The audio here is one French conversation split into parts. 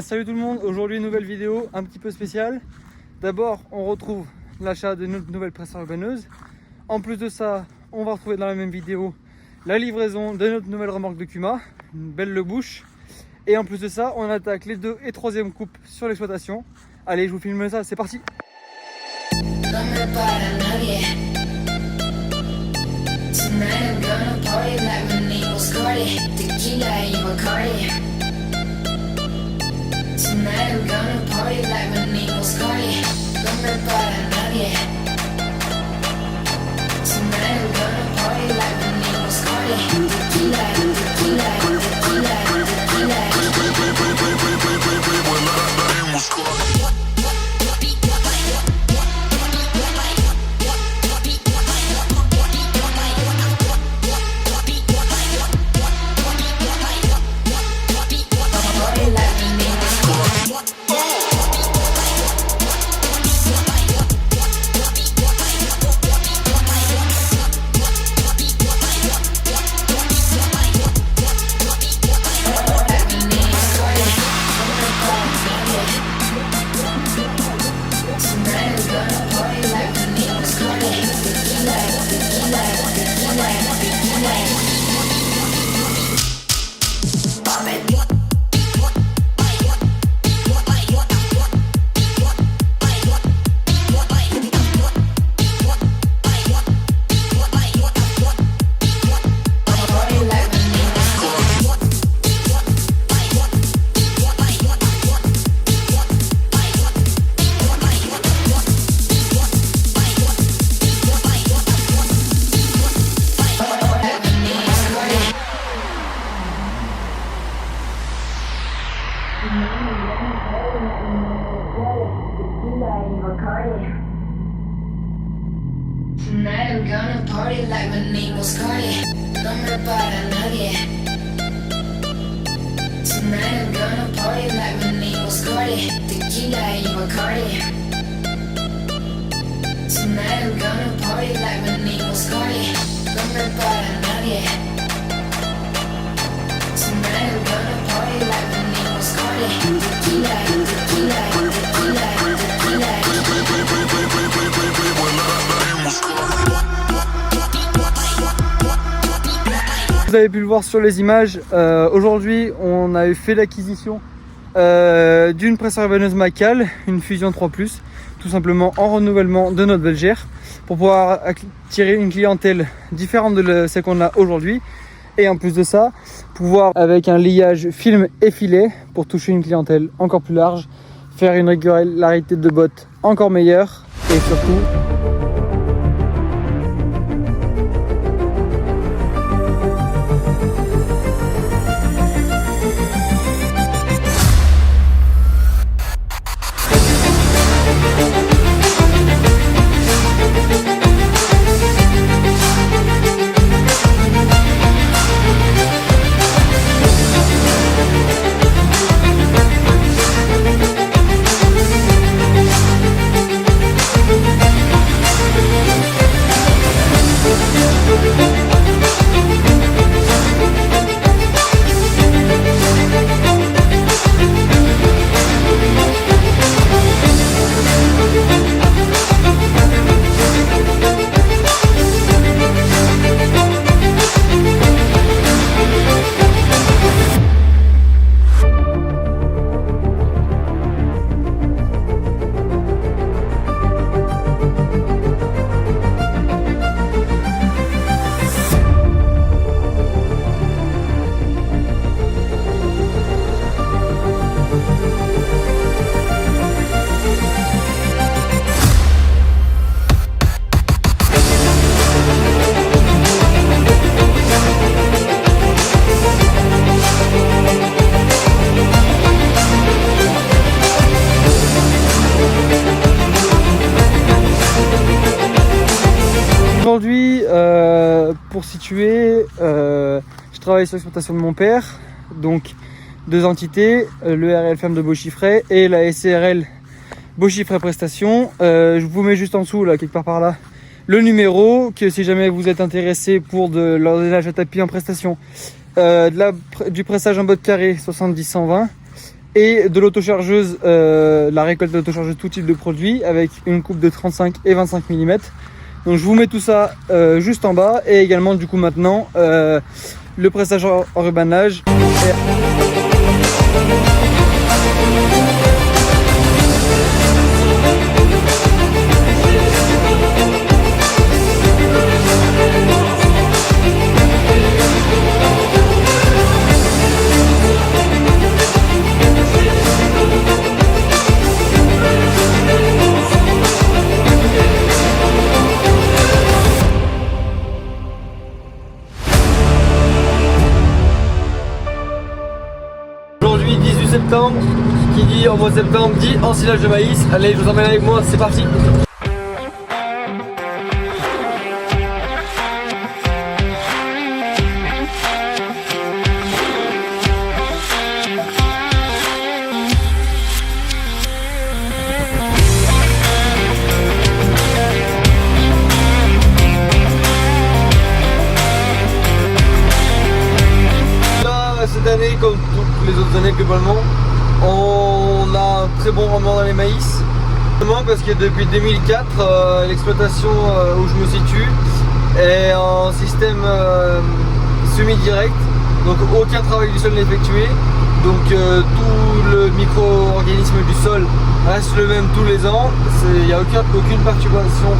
Salut tout le monde, aujourd'hui une nouvelle vidéo un petit peu spéciale. D'abord on retrouve l'achat de notre nouvelle presse urbaneuse. En plus de ça, on va retrouver dans la même vidéo la livraison de notre nouvelle remorque de Kuma, une belle Le Bouche. Et en plus de ça, on attaque les 2 et 3e coupes sur l'exploitation. Allez, je vous filme ça, c'est parti. Tonight I'm gonna party like my name was Cardi. No me para nadie. Tonight I'm gonna party like my name was Cardi. Tequila, tequila, tequila, tequila. Tonight I'm gonna party like my name was Cardi. No me para nadie. Tonight I'm gonna party like my name was Cardi. Tequila y Bacardi. Tonight I'm gonna party like my name was Cardi. No me para nadie. Tonight I'm gonna party like my name was Cardi. Tequila, tequila, tequila, tequila. Vous avez pu le voir sur les images, aujourd'hui on a fait l'acquisition d'une presse urbaneuse Macal, une Fusion 3+, tout simplement en renouvellement de notre Belgère, pour pouvoir attirer une clientèle différente de celle qu'on a aujourd'hui. Et en plus de ça, pouvoir avec un liage film et filet pour toucher une clientèle encore plus large, faire une régularité de bottes encore meilleure et surtout Aujourd'hui, pour situer, je travaille sur l'exploitation de mon père, donc 2 entités, le RLFM de Beauchiffray et la SCRL Beauchiffray Prestations. Je vous mets juste en dessous, là, quelque part par là, le numéro, que si jamais vous êtes intéressé pour de l'ordonnage à tapis en prestation, du pressage en botte carré 70-120 et de l'autochargeuse, la récolte de l'autochargeuse tout type de produits avec une coupe de 35 et 25 mm. Donc je vous mets tout ça juste en bas et également du coup maintenant le pressage en rubanage. Aujourd'hui 18 septembre, qui dit en mois de septembre dit ensilage de maïs. Allez, je vous emmène avec moi, c'est parti. Cette année, comme toutes les autres années globalement, on a un très bon rendement dans les maïs. Parce que depuis 2004, l'exploitation où je me situe est en système semi-direct, donc aucun travail du sol n'est effectué. Donc tout le micro-organisme du sol reste le même tous les ans, il n'y a aucune perturbation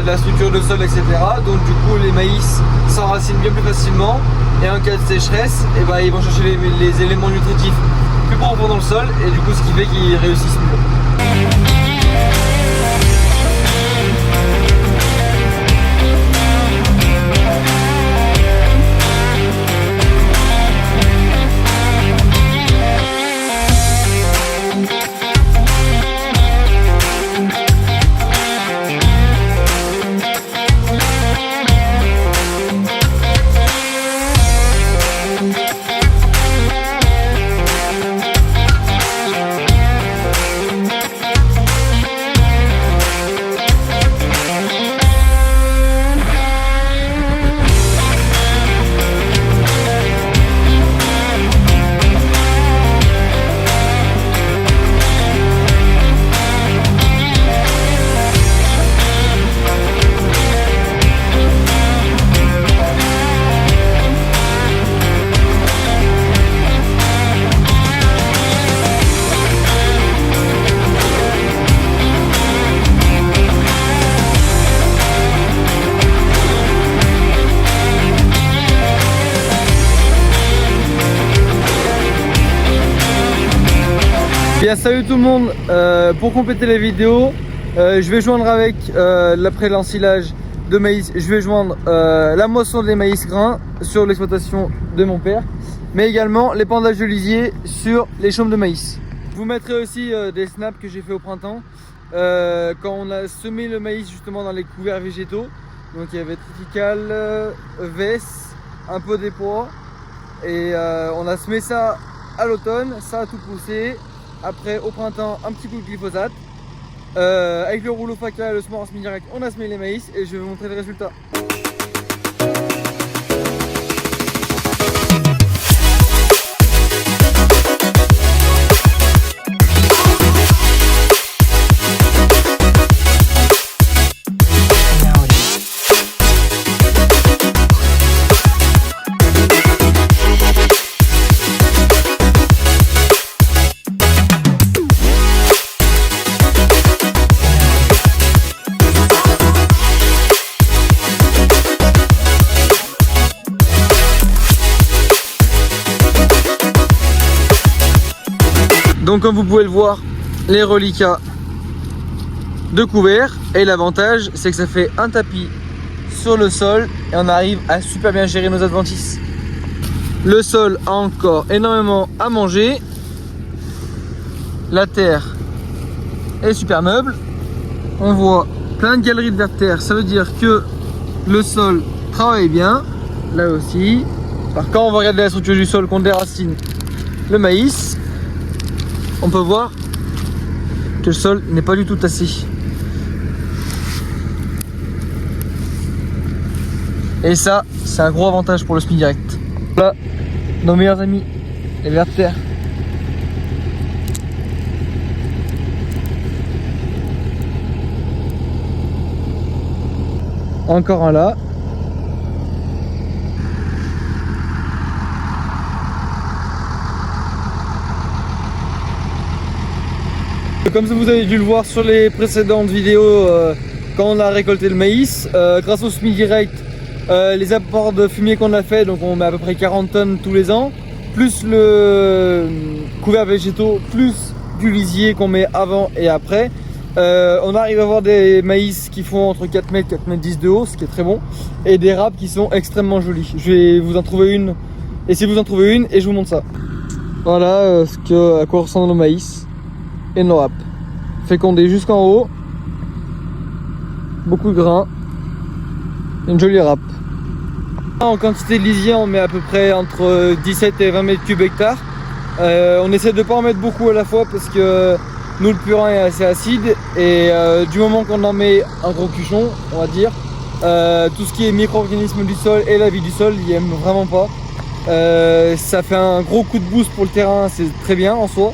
de la structure de sol, etc. Donc du coup les maïs s'enracinent bien plus facilement et en cas de sécheresse, ils vont chercher les éléments nutritifs plus profond dans le sol et du coup ce qui fait qu'ils réussissent mieux. Bien, salut tout le monde, pour compléter la vidéo, je vais joindre avec l'après l'ensilage de maïs, je vais joindre la moisson des maïs grains sur l'exploitation de mon père, mais également l'épandage de lisier sur les chaumes de maïs. Je vous mettrai aussi des snaps que j'ai fait au printemps quand on a semé le maïs justement dans les couverts végétaux. Donc il y avait triticale, vesse, un peu d'épois et on a semé ça à l'automne, ça a tout poussé. Après au printemps un petit coup de glyphosate avec le rouleau facal, le semoir en semi-direct, on a semé les maïs et je vais vous montrer le résultat. Donc comme vous pouvez le voir, les reliquats de couvert, et l'avantage c'est que ça fait un tapis sur le sol et on arrive à super bien gérer nos adventices. Le sol a encore énormément à manger, la terre est super meuble, on voit plein de galeries de vers de terre, ça veut dire que le sol travaille bien, là aussi. Alors quand on va regarder la structure du sol qu'on déracine le maïs, on peut voir que le sol n'est pas du tout tassé. Et ça, c'est un gros avantage pour le semi direct. Voilà, nos meilleurs amis, les vers de terre. Encore un là. Comme vous avez dû le voir sur les précédentes vidéos, quand on a récolté le maïs, grâce au SMI direct, les apports de fumier qu'on a fait, donc on met à peu près 40 tonnes tous les ans, plus le couvert végétaux, plus du lisier qu'on met avant et après, on arrive à avoir des maïs qui font entre 4 mètres, 4 mètres 10 de haut, ce qui est très bon, et des râpes qui sont extrêmement jolies. Je vais vous en trouver une, et si vous en trouvez une, et je vous montre ça. Voilà à quoi ressemble le maïs et nos râpes. Fécondé jusqu'en haut, beaucoup de grains, une jolie râpe. En quantité de lisier, on met à peu près entre 17 et 20 mètres cubes hectare. On essaie de ne pas en mettre beaucoup à la fois parce que nous, le purin est assez acide et du moment qu'on en met un gros cuchon, on va dire, tout ce qui est micro-organismes du sol et la vie du sol, ils aiment vraiment pas. Ça fait un gros coup de boost pour le terrain, c'est très bien en soi.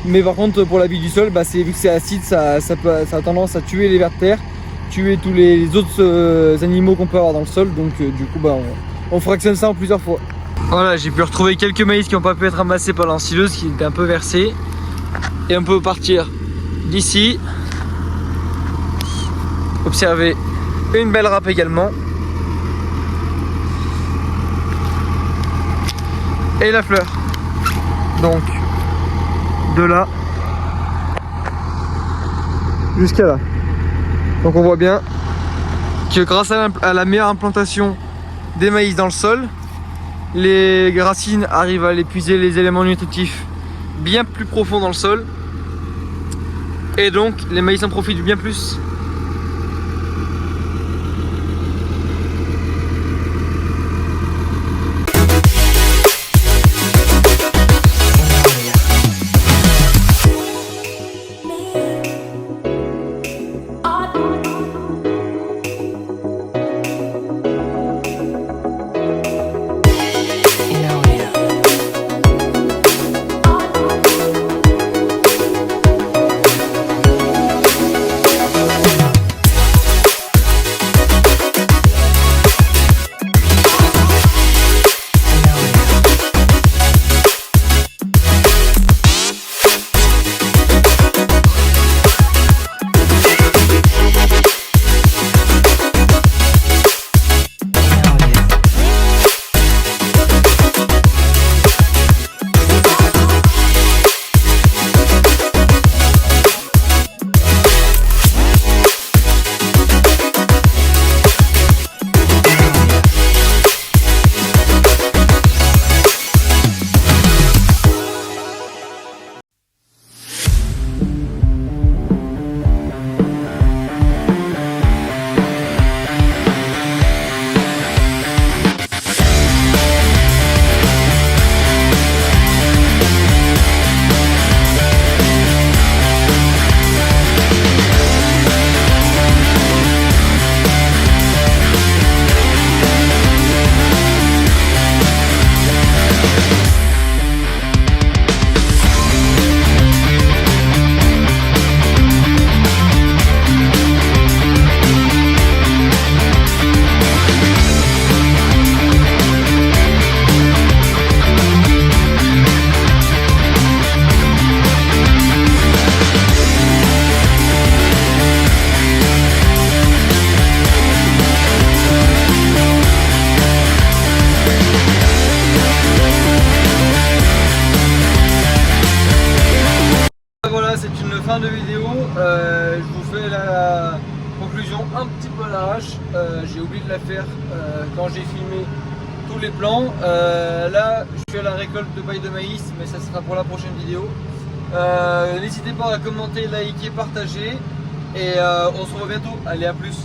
Mais par contre pour la vie du sol, vu que c'est acide, ça a tendance à tuer les vers de terre, tuer tous les autres animaux qu'on peut avoir dans le sol. Donc du coup on fractionne ça en plusieurs fois. Voilà, j'ai pu retrouver quelques maïs qui n'ont pas pu être amassés par l'ensileuse, qui étaient un peu versés. Et on peut partir d'ici. Observez une belle râpe également. Et la fleur. Donc de là jusqu'à là. Donc on voit bien que grâce à la meilleure implantation des maïs dans le sol, les racines arrivent à aller puiser les éléments nutritifs bien plus profonds dans le sol et donc les maïs en profitent bien plus. fin de vidéo, je vous fais la conclusion un petit peu à l'arrache. J'ai oublié de la faire quand j'ai filmé tous les plans. Là je suis à la récolte de paille de maïs, mais ça sera pour la prochaine vidéo. N'hésitez pas à commenter, liker, partager et on se revoit bientôt. Allez, à plus.